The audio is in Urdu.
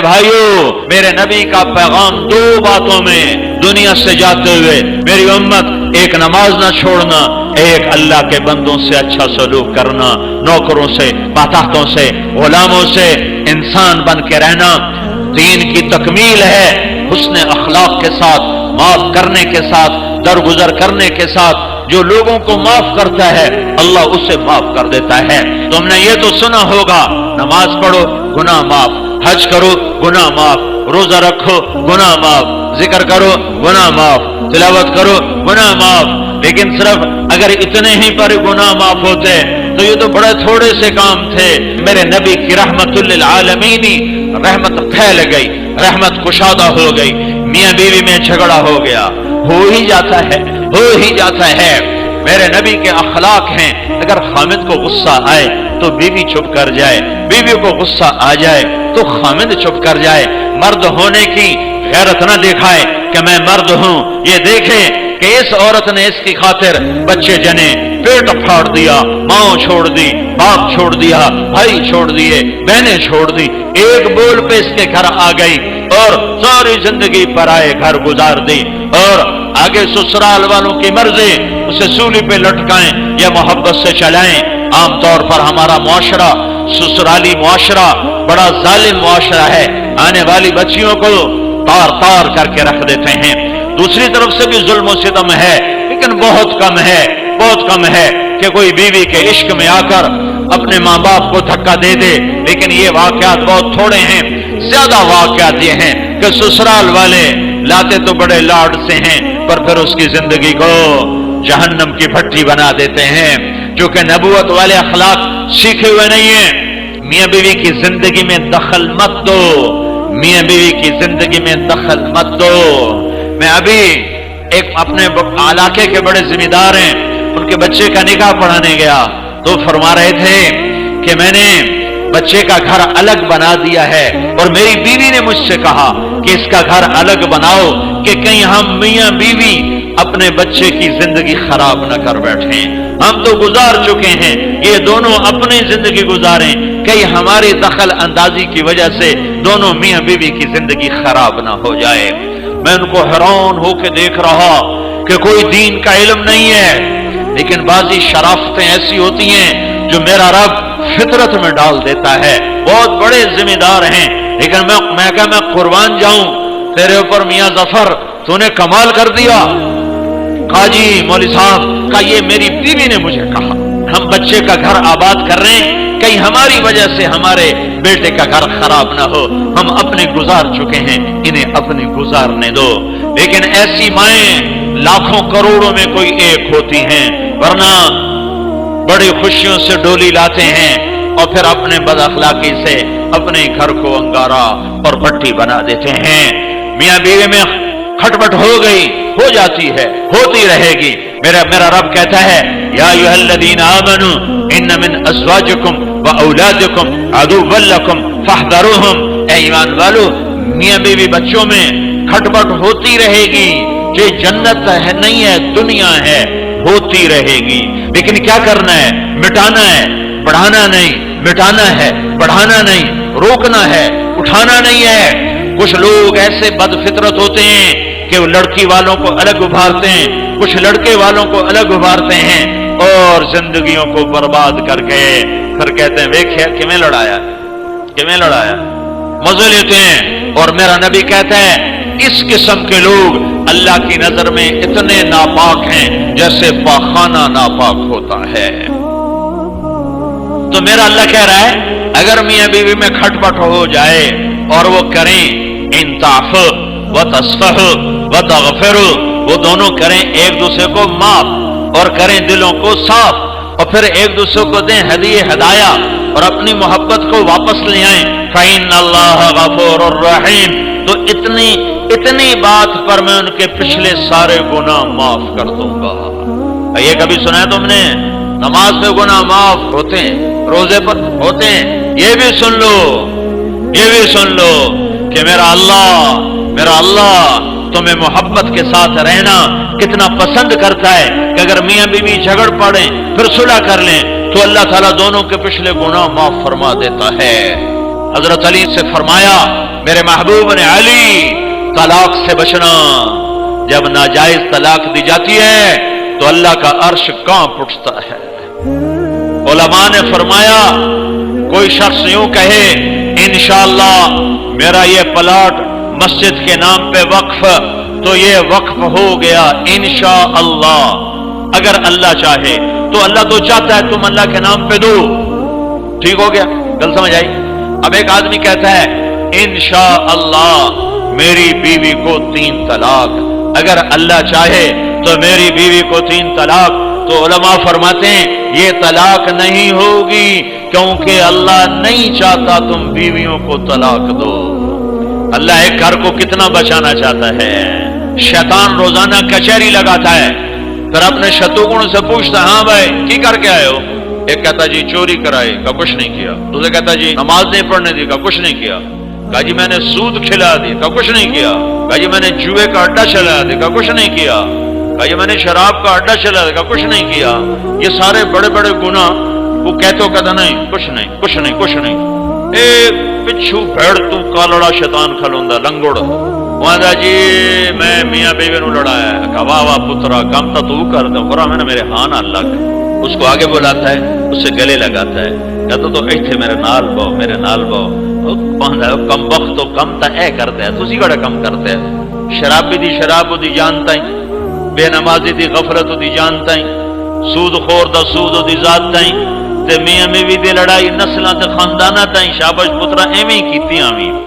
بھائیو، میرے نبی کا پیغام دو باتوں میں دنیا سے جاتے ہوئے میری امت، ایک نماز نہ چھوڑنا، ایک اللہ کے بندوں سے اچھا سلوک کرنا، نوکروں سے، ماتحتوں سے، غلاموں سے انسان بن کے رہنا۔ دین کی تکمیل ہے حسن اخلاق کے ساتھ، معاف کرنے کے ساتھ، درگزر کرنے کے ساتھ۔ جو لوگوں کو معاف کرتا ہے اللہ اسے معاف کر دیتا ہے۔ تم نے یہ تو سنا ہوگا، نماز پڑھو گناہ معاف، حج کرو گناہ معاف، روزہ رکھو گناہ معاف، ذکر کرو گناہ معاف، تلاوت کرو گناہ معاف۔ لیکن صرف اگر اتنے ہی پر گناہ معاف ہوتے تو یہ تو بڑے تھوڑے سے کام تھے۔ میرے نبی کی رحمت للعالمین، رحمت پھیل گئی، رحمت کشادہ ہو گئی، میاں بیوی میں جھگڑا ہو گیا، ہو ہی جاتا ہے، ہو ہی جاتا ہے۔ میرے نبی کے اخلاق ہیں، اگر خامد کو غصہ آئے تو بیوی چپ کر جائے، بیوی کو غصہ آ جائے تو خامد چپ کر جائے۔ مرد ہونے کی غیرت نہ دکھائے کہ میں مرد ہوں، یہ دیکھیں کہ اس عورت نے اس کی خاطر بچے جنے، پیٹ پھاڑ دیا، ماں چھوڑ دی، باپ چھوڑ دیا، بھائی چھوڑ دیے، بہنیں چھوڑ دی، ایک بول پہ اس کے گھر آ گئی اور ساری زندگی پرائے گھر گزار دی، اور آگے سسرال والوں کی مرضی اسے سولی پہ لٹکائیں یا محبت سے چلائیں۔ عام طور پر ہمارا معاشرہ، سسرالی معاشرہ بڑا ظالم معاشرہ ہے، آنے والی بچیوں کو تار تار کر کے رکھ دیتے ہیں۔ دوسری طرف سے بھی ظلم و ستم ہے، لیکن بہت کم ہے، بہت کم ہے کہ کوئی بیوی کے عشق میں آ کر اپنے ماں باپ کو دھکا دے دے، لیکن یہ واقعات بہت تھوڑے ہیں۔ زیادہ واقعات یہ ہیں کہ سسرال والے لاتے تو بڑے لاڈ سے ہیں پر پھر اس کی زندگی کو جہنم کی بھٹی بنا دیتے ہیں، جو کہ نبوت والے اخلاق سیکھے ہوئے نہیں ہیں۔ میاں بیوی کی زندگی میں دخل مت دو، میاں بیوی کی زندگی میں دخل مت دو۔ میں ابھی ایک اپنے علاقے کے بڑے ذمہ دار ہیں، ان کے بچے کا نکاح پڑھانے گیا تو فرما رہے تھے کہ میں نے بچے کا گھر الگ بنا دیا ہے، اور میری بیوی نے مجھ سے کہا کہ اس کا گھر الگ بناؤ کہ کہیں ہم میاں بیوی اپنے بچے کی زندگی خراب نہ کر بیٹھیں۔ ہم تو گزار چکے ہیں، یہ دونوں اپنی زندگی گزاریں، کہیں ہماری دخل اندازی کی وجہ سے دونوں میاں بیوی کی زندگی خراب نہ ہو جائے۔ میں ان کو حیران ہو کے دیکھ رہا کہ کوئی دین کا علم نہیں ہے، لیکن بعضی شرافتیں ایسی ہوتی ہیں جو میرا رب فطرت میں ڈال دیتا ہے۔ بہت بڑے ذمہ دار ہیں، لیکن میں کہا میں قربان جاؤں تیرے اوپر میاں ظفر، تو نے کمال کر دیا۔ قاضی مولوی صاحب کا یہ میری بیوی نے مجھے کہا، ہم بچے کا گھر آباد کر رہے ہیں، کہیں ہماری وجہ سے ہمارے بیٹے کا گھر خراب نہ ہو، ہم اپنے گزار چکے ہیں، انہیں اپنے گزارنے دو۔ لیکن ایسی مائیں لاکھوں کروڑوں میں کوئی ایک ہوتی ہیں، ورنہ بڑی خوشیوں سے ڈولی لاتے ہیں اور پھر اپنے بد اخلاقی سے اپنے گھر کو انگارا اور بھٹی بنا دیتے ہیں۔ میاں بیوی میں کھٹپٹ ہو گئی، ہو جاتی ہے، ہوتی رہے گی۔ میرا رب کہتا ہے یا ایھا الذین آمنوا ان من ازواجکم واولادکم عدوا لکم فاحذروہم، اے ایمان والو میاں بیوی بچوں میں کھٹپٹ ہوتی رہے گی، یہ جنت ہے نہیں ہے، دنیا ہے، ہوتی رہے گی۔ لیکن کیا کرنا ہے؟ مٹانا ہے، بڑھانا نہیں، مٹانا ہے، بڑھانا نہیں، روکنا ہے، اٹھانا نہیں ہے۔ کچھ لوگ ایسے بد فطرت ہوتے ہیں کہ وہ لڑکی والوں کو الگ ابھارتے ہیں، کچھ لڑکے والوں کو الگ ابھارتے ہیں اور زندگیوں کو برباد کر کے پھر کہتے ہیں ویکھیا کیویں لڑایا، کیویں لڑایا، مزے لیتے ہیں۔ اور میرا نبی کہتا ہے اس قسم کے لوگ اللہ کی نظر میں اتنے ناپاک ہیں جیسے پاخانہ ناپاک ہوتا ہے۔ تو میرا اللہ کہہ رہا ہے اگر میاں بیوی میں کھٹپٹ ہو جائے اور وہ کریں ان تعفو وتصفح وتغفر، وہ دونوں کریں ایک دوسرے کو معاف اور کریں دلوں کو صاف، اور پھر ایک دوسرے کو دیں ہدیہ ہدایہ اور اپنی محبت کو واپس لے آئیں، فإن اللہ غفور الرحیم، تو اتنی بات پر میں ان کے پچھلے سارے گناہ معاف کر دوں گا۔ یہ کبھی سنا ہے تم نے؟ نماز میں گناہ معاف ہوتے ہیں، روزے پر ہوتے ہیں۔ یہ بھی سن لو، یہ بھی سن لو کہ میرا اللہ تمہیں محبت کے ساتھ رہنا کتنا پسند کرتا ہے کہ اگر میاں بیوی جھگڑ پڑیں پھر صلح کر لیں تو اللہ تعالیٰ دونوں کے پچھلے گناہ معاف فرما دیتا ہے۔ حضرت علی سے فرمایا میرے محبوب نے علی طلاق سے بچنا، جب ناجائز طلاق دی جاتی ہے تو اللہ کا عرش کانپ اٹھتا ہے۔ علماء نے فرمایا کوئی شخص یوں کہے انشاءاللہ میرا یہ پلاٹ مسجد کے نام پہ وقف، تو یہ وقف ہو گیا انشاءاللہ، اگر اللہ چاہے تو۔ اللہ تو چاہتا ہے تم اللہ کے نام پہ دو، ٹھیک ہو گیا، گل سمجھ آئی؟ اب ایک آدمی کہتا ہے انشاءاللہ میری بیوی کو 3 طلاق، اگر اللہ چاہے تو میری بیوی کو 3 طلاق، تو علماء فرماتے ہیں یہ طلاق نہیں ہوگی، کیونکہ اللہ نہیں چاہتا تم بیویوں کو طلاق دو۔ اللہ ایک گھر کو کتنا بچانا چاہتا ہے۔ شیطان روزانہ کچہری لگاتا ہے، پھر اپنے شتروگن سے پوچھتا ہاں بھائی کی کر کے آئے ہو؟ ایک کہتا جی چوری کرائی، کا کچھ نہیں کیا۔ دوسرے کہتا جی نماز نہیں پڑھنے دی، کا کچھ نہیں کیا۔ کہا جی میں نے سود کھلا دی، کا کچھ نہیں کیا۔ کہا جی میں نے جوئے کا اڈا چلا دی، کا کچھ نہیں کیا۔ کہا جی میں نے شراب کا اڈا چلا دی، کا کچھ نہیں کیا۔ یہ سارے بڑے بڑے گناہ وہ کہتے ہو کہتا نہیں کچھ نہیں کچھ نہیں کچھ نہیں۔ ایک پچھو بھیڑ تو کالڑا شیطان کھلوندا لنگڑ وہاں جی میں میاں بیوی نو لڑایا ہے۔ کہا واہ واہ پترا کام تو کر دو، برا میں نے میرے ہاں نہ لگ۔ اس کو آگے بلاتا ہے، اس سے گلے لگاتا ہے، کہتا تو ایتھے میرے نال بو میرے نال بو۔ کم وقت تو کم تا اے کرتا ہے، تسی بڑا کم کرتے ہے۔ شرابی دی شراب دی جانتا ہی، بے نمازی دی غفلت دی جانتا ہی، سود خور دا سود دی ذات تائیں، تے میاں بیوی دی لڑائی نسلاں تے خانداناں تائیں، شابش پترا ایویں کیتی آویں۔